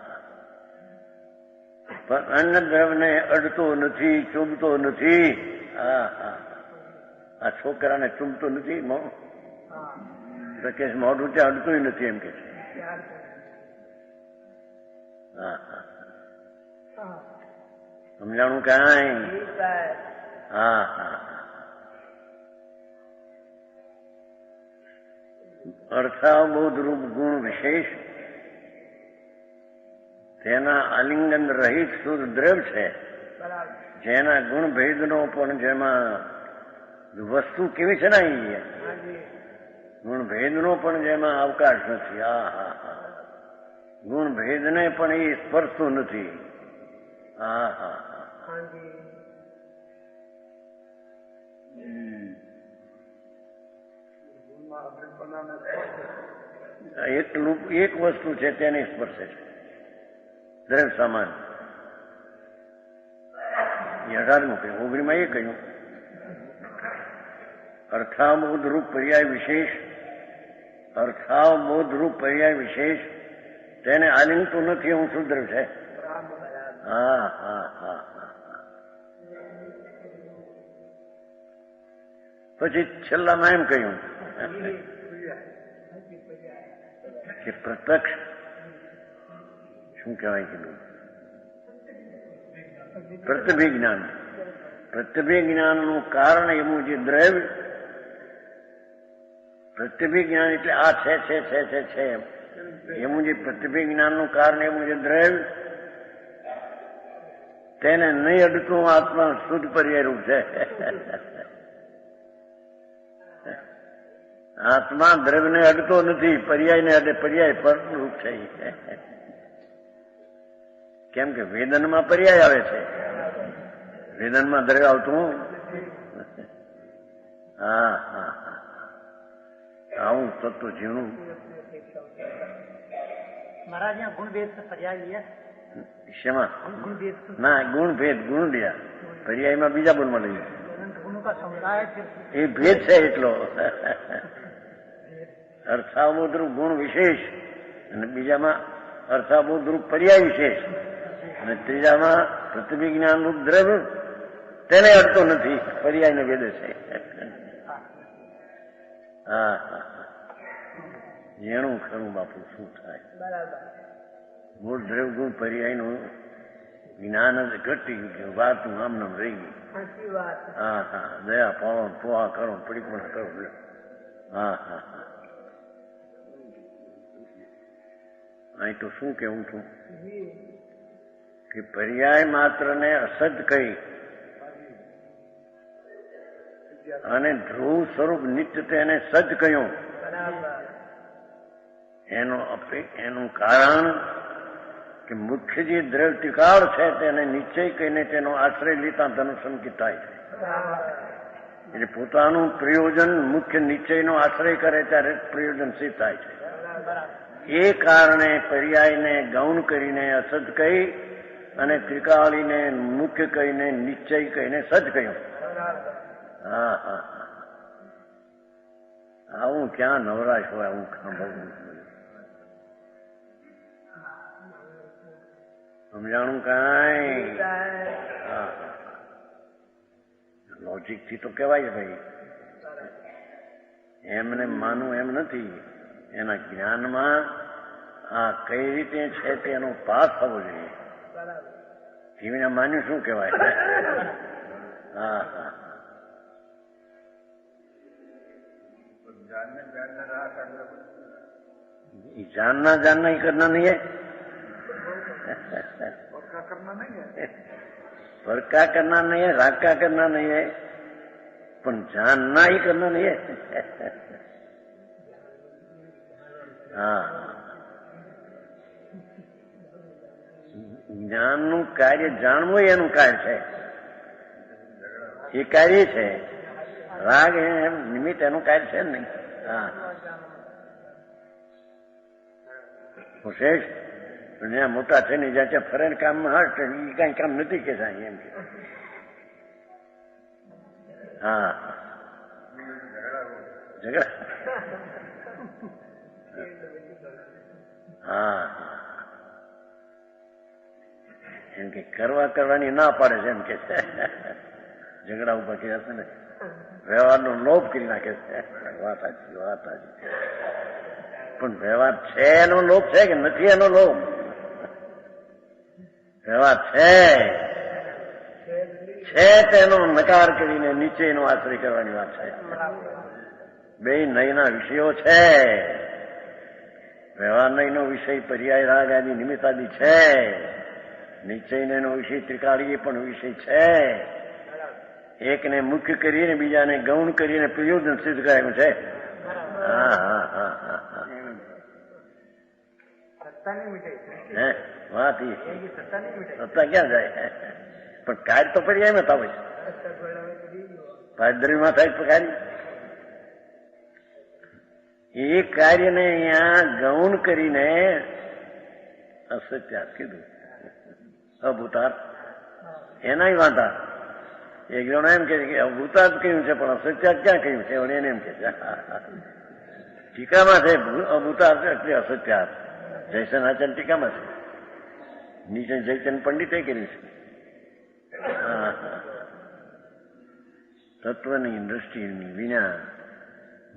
પણ અન્ય દ્રવ્યને અડતો નથી, ચૂંબતો નથી. હા હા. આ છોકરાને ચૂંબતો નથી તો કે મોઢું ત્યાં અડતું નથી એમ કે છે. હા હા. સમજાણું કાંઈ? હા હા. અર્થાબોધ રૂપ ગુણ વિશેષ તેના આલિંગન રહિત શુદ્ધ દ્રવ્ય છે, જેના ગુણ ભેદનો પણ જેમાં વસ્તુ કેવી છે ને ગુણ ભેદનો પણ જેમાં અવકાશ નથી. હા હા હા. ગુણ ભેદને પણ એ સ્પર્શતું નથી. હા હા હા. એક વસ્તુ છે તેને સ્પર્શે છે દ્રવ્ય સામાન. 18મું કહ્યું. 19માં એ કહ્યું અર્થાબોધ રૂપ પર્યાય વિશેષ. અર્થાબોધ રૂપ પર્યાય વિશેષ તેને આલિંગતું નથી એવું શુદ્ર છે. હા હા હા. પછી છેલ્લામાં એમ કહ્યું કે પ્રત્યક્ષ શું કહેવાય કીધું? પ્રત્યભિજ્ઞાન. પ્રત્યભિજ્ઞાનનું કારણ એવું જે દ્રવ્ય, પ્રત્યભિજ્ઞાન એટલે આ છે છે છે છે છે એવું જે પ્રત્યભિજ્ઞાનનું કારણ એવું જે દ્રવ્ય તેને નહીં અડતું આત્મા શુદ્ધ પર્યાય રૂપ છે. આત્મા દ્રવ્યને અડતો નથી, પર્યાયને અડે, પર્યાય પર રૂપ છે. કેમ કે વેદનમાં પર્યાય આવે છે, વેદનમાં દ્રવ્ય આવતું. હા હા હા. આવું તત્વ જીવનું મહારાજ ગુણભેદ પર્યાય શેમાં ના ગુણભેદ ગુણ રહ્યા પર્યાયમાં બીજા ગુણમાં લઈએ એ ભેદ છે એટલો. અર્થાબોધરૂપ ગુણ વિશેષ અને બીજામાં અર્થાબોધરૂપ પર્યાય વિશેષ અને ત્રીજામાં પ્રતિભિજ્ઞાન રૂપ દ્રવ્ય તેને અડતો નથી, પર્યાયને ભેદે છે. હા હા. જેણું ખરું બાપુ શું થાય? મૂળ દ્રવ્ય ગુણ પર્યાયનું જ્ઞાન જ ઘટી ગયું, વાત આમ નામ રહી ગઈ. હા હા. દયા પાવો પોહા કરો, પડીપણ કરો. હા હા હા. અહીં તો શું કેવું છું કે પર્યાય માત્ર ને અસદ કહી અને ધ્રુવ સ્વરૂપ નિત્ય તેને સદ કહ્યું. એનું કારણ કે મુખ્ય જે દ્રવ્ય ટીકાળ છે તેને નિશ્ચય કહીને તેનો આશ્રય લેતા ધનુસંકિત થાય છે. એટલે પોતાનું પ્રયોજન મુખ્ય નિશ્ચયનો આશ્રય કરે ત્યારે પ્રયોજન સિદ્ધ થાય છે. એ કારણે પર્યાયને ગૌણ કરીને અસદ કહી અને ત્રિકાળીને મુખ્ય કહીને નિશ્ચય કહીને સદ કહ્યું. હા હા. આવું ક્યાં નવરાશ હોય, આવું સાંભળવું. સમજાણું કાંઈ? હા. લોજિક થી તો કહેવાય ભાઈ, એમને માનવું એમ નથી. એના જ્ઞાનમાં આ કઈ રીતે છે તેનો પાસ થવો જોઈએ. જીવીને માન્યું શું કહેવાય? હા હા. जानना जानना ही करना नहीं है, फर्का करना नहीं है, राका करना नहीं है, पर जानना ही करना नहीं है. હા. જ્ઞાનનું કાર્ય જાણવું એનું કાર્ય છે, એ કાર્ય છે. રાગ એમ નિમિત્ત એનું કાર્ય છે ને. હા. શ્રેષ્ઠ જ્યાં મોટા થઈને જ્યાં ત્યાં ફરે કામમાં હર્ટ એ કઈ કામ નથી કે સાહેબ એમ કે. હા. ઝઘડા. હા. એમ કે કરવાની ના પાડે છે એમ કે છે. ઝઘડા ઉપર કે હશે ને વ્યવહારનો લોભ કરી નાખે છે. વાત સાચી, વાત સાચી. પણ વ્યવહાર છે એનો લોભ છે કે નથી એનો લોભ? એવા છે તેનો નકાર કરીને નીચેનો આશ્રય કરવાની વાત છે. બે નયના વિષયો છે. વ્યવહાર નયનો વિષય પર્યાય રાગ આદિ નિમિત્તાદિ છે. નિશ્ચયનો વિષય ત્રિકાળીય પણ વિષય છે. એકને મુખ્ય કરીને બીજાને ગૌણ કરીને પ્રયોજન સિદ્ધ કરાયું છે. વાત સત્તા ક્યાં જાય? પણ કાર્ય તો પર્યાયમાં થાય છે. પાદ્રવીમાં થાય કાર્ય. એ કાર્યને અહીંયા ગૌણ કરીને અસત્યાત કીધું. અભૂતાર એના વાંધા. એક જણો એમ કે અભૂતાર્થ કહ્યું છે પણ અસત્યાત ક્યાં કહ્યું છે? એને એમ કે છે ટીકામાં છે અભૂતાર્થ એટલે અસત્યાર્થ. જયસન આચરણ ટીકામાં છે. નીચે જયચંદ પંડિતે કર્યું છે. તત્વની દ્રષ્ટિની વિના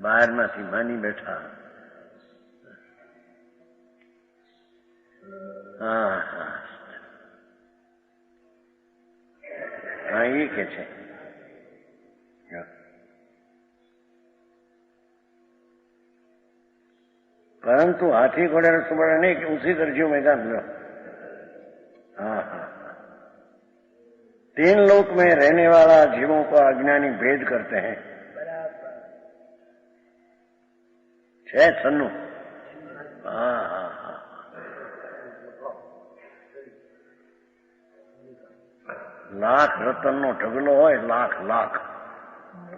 બહારમાંથી માની બેઠા. હા એ કે છે परंतु हाथी घोड़े रसबड़ा नहीं कि उसी दर्जियों मैदान हुआ. तीन लोक में रहने वाला जीवों को अज्ञानी भेद करते हैं. छह छन्नु. લાખ રતનનો ઢગલો હોય, લાખ લાખ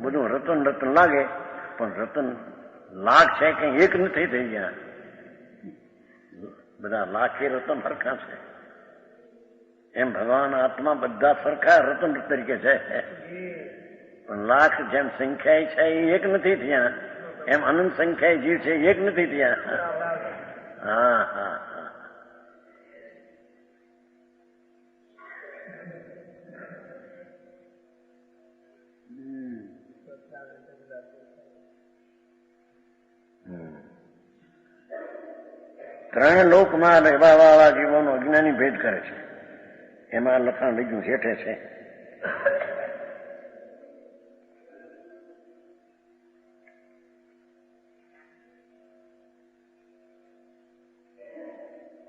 બધું રતન રતન લાગે, પણ રતન લાખ છે કે એક નથી થઈ ગયા. બધા લાખે રતન સરખા છે. એમ ભગવાન આત્મા બધા સરખા રતન તરીકે છે. પણ લાખ જેમ સંખ્યા છે એ એક નથી થયા, એમ અનંત સંખ્યા જીવ છે એક નથી થયા. હા હા ત્રણ લોકમાં રહેવા વાળા જીવોનો અજ્ઞાની ભેદ કરે છે. એમાં લખાણ લીધું હેઠે છે.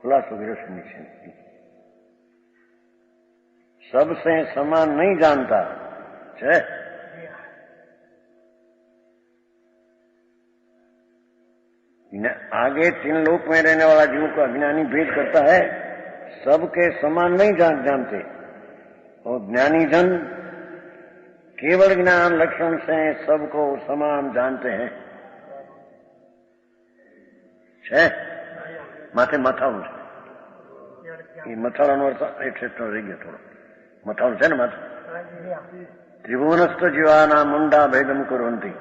ખુલાસો વિરસની છે. सबसे समान नहीं जानता છે. आगे तीन लोक में रहने वाला जीव को अज्ञानी भेद करता है. सबके समान नहीं जानते और ज्ञानी जन केवल ज्ञान लक्षण से सबको समान जानते हैं. છે માથે મથાળું છે. એ મથાળાનો અર્થ એટલે રહી ગયો થોડો. મથાળું છે ને માથે. ત્રિભુવનસ્થ જીવાના મુંડા ભેદમ કુર્વંતિ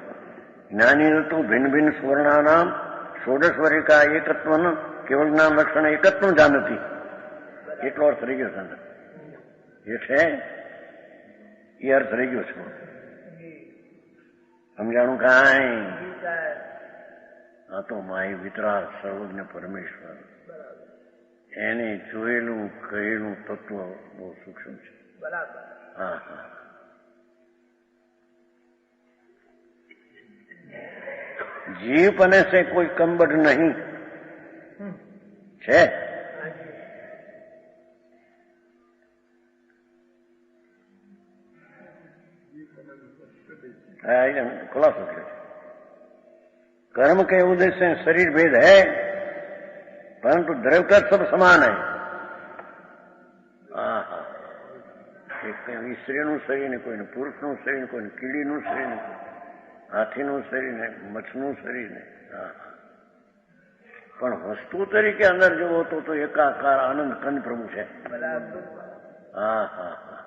જ્ઞાની ઋતુ ભિન્ન ભિન્ન સુવર્ણાનામ ષોડશવરિકા એકત્વન કેવળ જ્ઞાન લક્ષણ એકત્વ જાણતી. એટલો અર્થ રહી ગયો છે. એ છે એ અર્થ રહી ગયો છે. સમજાણું કાંઈ? આ તો માય વિતરાગ સર્વજ્ઞ પરમેશ્વર એને જોયેલું કહેલું તત્વ બહુ સૂક્ષ્મ છે. હા હા जीव पने से कोई कमबड़ नहीं છે. खुलासा किया. कर्म के उद्देश्य से शरीर भेद है परंतु द्रव्य सब समान है. સ્ત્રીનું શરીર ને કોઈને પુરુષનું શરીર ને કોઈને કીડીનું શરીર ને હાથીનું શરીર ને મચ્છનું શરીર ને. પણ વસ્તુ તરીકે અંદર જોવો તો એકાકાર આનંદ કંદ પ્રભુ છે. હા હા હા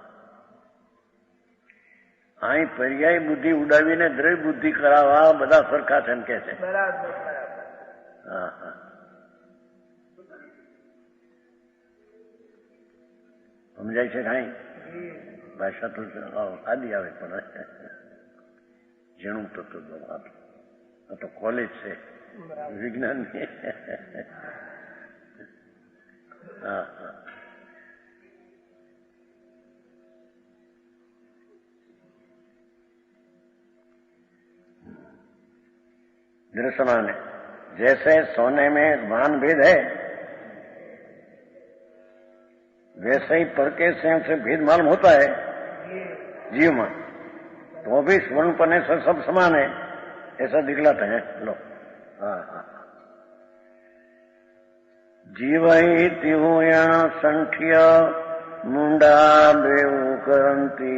અહીં પર્યાય બુદ્ધિ ઉડાવીને દ્રવ્ય બુદ્ધિ કરાવવા બધા સરખા છે એમ કે છે. હા હા સમજાય છે કાંઈ? ભાષા તો આદિ આવે પણ ઝીણું તત્વ આ તો કોલેજ છે વિજ્ઞાનની. હા હા दृश्यमान है। जैसे सोने में भान भेद है, वैसे ही पर के से भेद मालूम होता है जीव में, तो भी स्वर्णपने से सब समान है ऐसा दिखलाता है। लो, हाँ, जीव ही तिहुया संख्य मुंडा बेव करंती,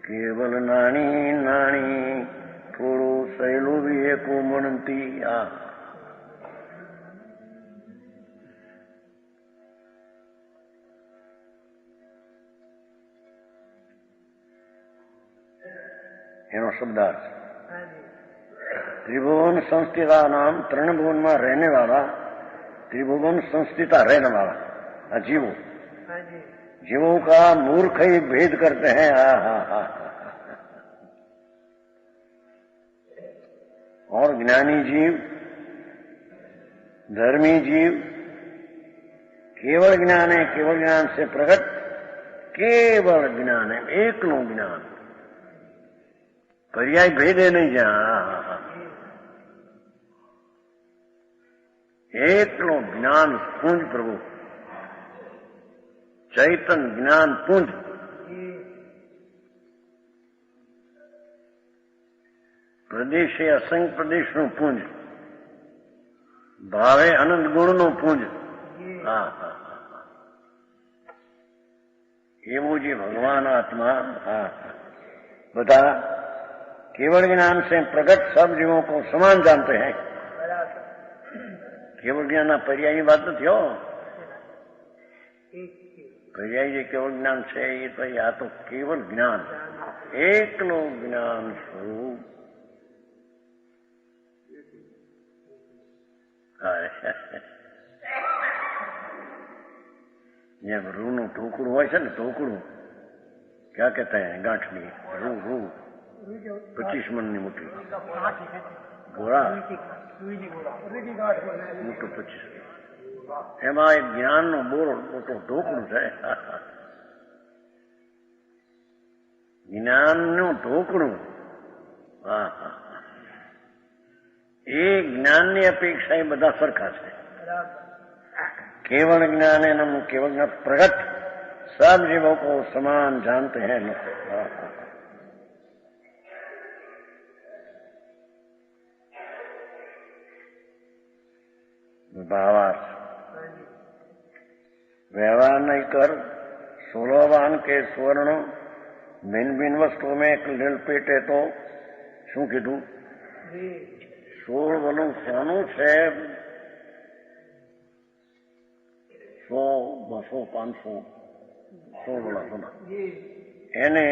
केवल नानी नानी थोड़ो सहेलो भी एको मनती। એનો શબ્દાર્થ त्रिभुवन संस्थिता नाम तृणभुवन में रहने वाला, त्रिभुवन संस्थिता रहने वाला जीवों, जीवों का मूर्ख ही भेद करते हैं। और ज्ञानी जीव, धर्मी जीव केवल ज्ञान है, केवल ज्ञान से प्रकट केवल ज्ञान है, एकलो ज्ञान, पर्याय भेदे नहीं जा, एकलो ज्ञान पुंज प्रभु, चैतन ज्ञान पुंज। प्रदेश असंख्य प्रदेश નું પુંજ, ભાવે અનંત ગુણનું પુંજ। એવું જે ભગવાન આત્મા બધા केवल ज्ञान से प्रकट सब जीवों को समान जानते हैं। केवल ज्ञान पर्यायी बात નથી हो, पर्यायी જે केवल ज्ञान છે એ તો આ તો केवल ज्ञान, એકલો જ્ઞાન સ્વરૂપ। જેમ રૂનું ઢોકળું હોય છે ને, ઢોકળું क्या कहते हैं, गांठनी रू रू 25 मन ની મોટી ગોળા મોટું 25, એમાં એક જ્ઞાનનો બોરો મોટો ઢોકળું છે। જ્ઞાનનું ઢોકળું, એ જ્ઞાનની અપેક્ષા એ બધા સરખા છે। केवल ज्ञान है नम, केवल ज्ञान प्रगट सब जीवों को समान जानते हैं। भावार्थ, व्यवहार नहीं कर सोलहवान के स्वर्ण भिन्न भिन्न वस्तुओं में एक लपेटे तो શું કીધું? 16 વલું સોનું છે, 100, 200, 500, 16 વલા સોના, એને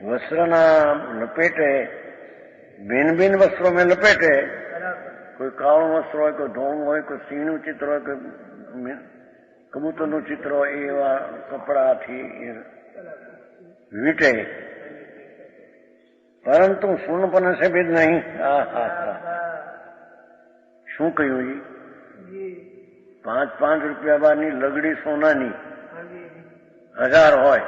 વસ્ત્રના લપેટે, ભિન્ન ભિન્ન વસ્ત્રો में લપેટે, कोई काळું વસ્ત્ર હોય, કોઈ ધોળું હોય, કોઈ સિંહનું ચિત્ર હોય, કોઈ કબૂતરનું ચિત્ર હોય, એવા કપડાથી વીંટે, પરંતુ સ્વર્ણપના से भेद नहीं। શું કહ્યું? 5-5 રૂપિયા બારની લગડી સોનાની 1000 હોય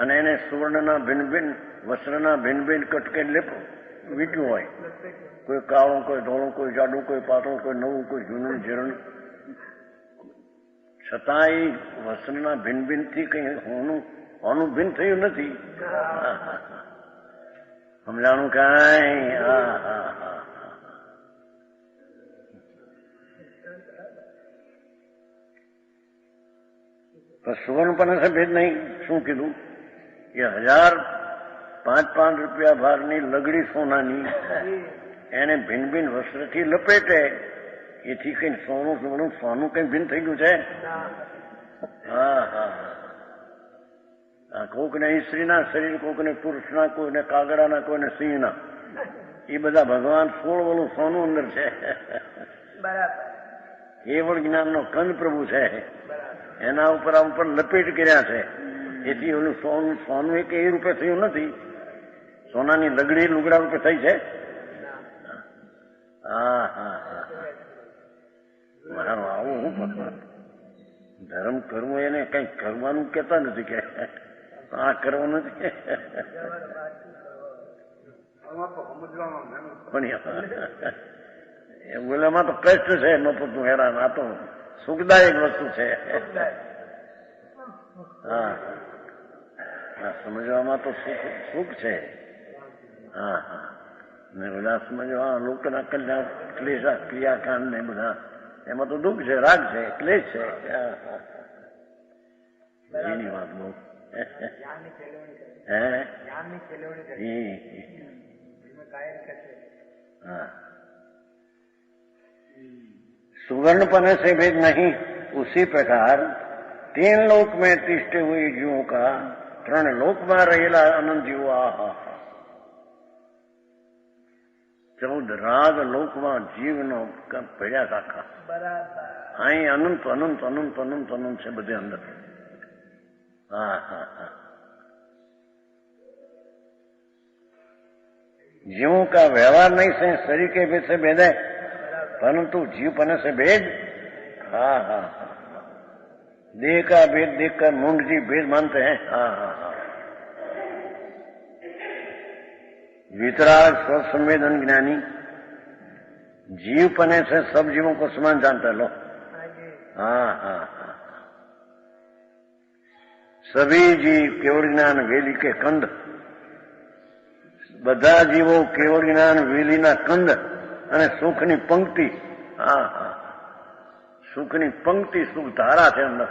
અને એને સુવર્ણના ભિન્ન ભિન્ન વસ્ત્રના ભિન્ન ભિન્ન કટકે વીંટ્યું હોય, કોઈ કાળું, કોઈ ધોળું, કોઈ જાડું, કોઈ પાતળું, કોઈ નવું, કોઈ જૂનું જીર્ણ, છતાં એ વસ્ત્રના ભિન્ન ભિન્નથી કઈ હોનું ભિન્ન થયું નથી। સમજાણું કાંઈ? સુવર્ણપના से भेद नहीं। શું કીધું? એ 1000 5-5 રૂપિયા ભારની લગડી સોનાની એને ભિન્ન ભિન્ન વસ્ત્રથી લપેટે, એથી કઈ સોનું સોનું સોનું કઈ ભિન્ન થઈ ગયું છે? કોકને સ્ત્રીના શરીર, કોકને પુરુષના, કોઈને કાગડાના, કોઈને સિંહના, એ બધા ભગવાન 16 વલું સોનું અંદર છે। કેવળ જ્ઞાનનો કંદ પ્રભુ છે, એના ઉપર આ ઉપર લપેટ કર્યા છે, એથી ઓલું સોનું સોનું એક એ રૂપે થયું નથી, સોનાની લગડી લુગડા રૂપે થઈ છે। મારું આવું હું ધર્મ કરવું એને કઈ કરવાનું કેતા નથી, કે આ કરવાનું નથી। ઓલામાં તો કષ્ટ છે, ન તો તું હેરાન. આ તો સુખદાયક વસ્તુ છે. હા, સમજવામાં તો સુખ છે. હા હા, ને બધા સમજવા લોકોના કલ્યાણ ક્લેશ ક્રિયાકાંડ ને બધા એમાં તો દુઃખ છે, રાગ છે, ક્લેશ છે. એની વાત બહુ सुवर्ण पने से भेद नहीं, उसी प्रकार 3 लोक में तिष्ठे हुए जीवों का 3 लोक में रहेला अनंत जीवो. आहा, 14 राग लोक में जीवनो પડ્યા કાકા. અહીં અનંત અનંત અનંત અનંત અનંત છે બધે અંદર. હા હા હા, जीवों का व्यवहार नहीं से शरीर के भेद से भेद है, परंतु जीव पने से भेद. हाँ हाँ हाँ, देह का भेद देखकर मूंड जी भेद मानते हैं. हाँ हाँ हाँ, वितराग स्वसंवेदन ज्ञानी जीव पने से सब जीवों को समान जानता लो. हाँ हाँ हाँ, सभी जीव केवल ज्ञान वेली के कंद. બધા જીવો કેવળ જ્ઞાન વેલીના કંદ અને સુખની પંક્તિ. હા હા, સુખની પંક્તિ, સુખ ધારા છે અંદર.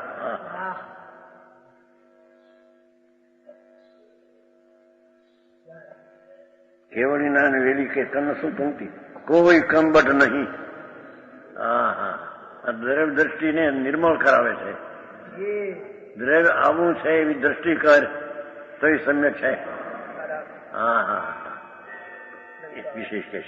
કેવળ જ્ઞાન વેલી કે કંદ શું પંક્તિ, કોઈ કંબટ નહીં. હા હા, દ્રવ્ય દ્રષ્ટિને નિર્મળ કરાવે છે. દ્રવ્ય આવું છે એવી દ્રષ્ટિ કર તો એ સમ્યક છે. હા હા, વિશેષ છે.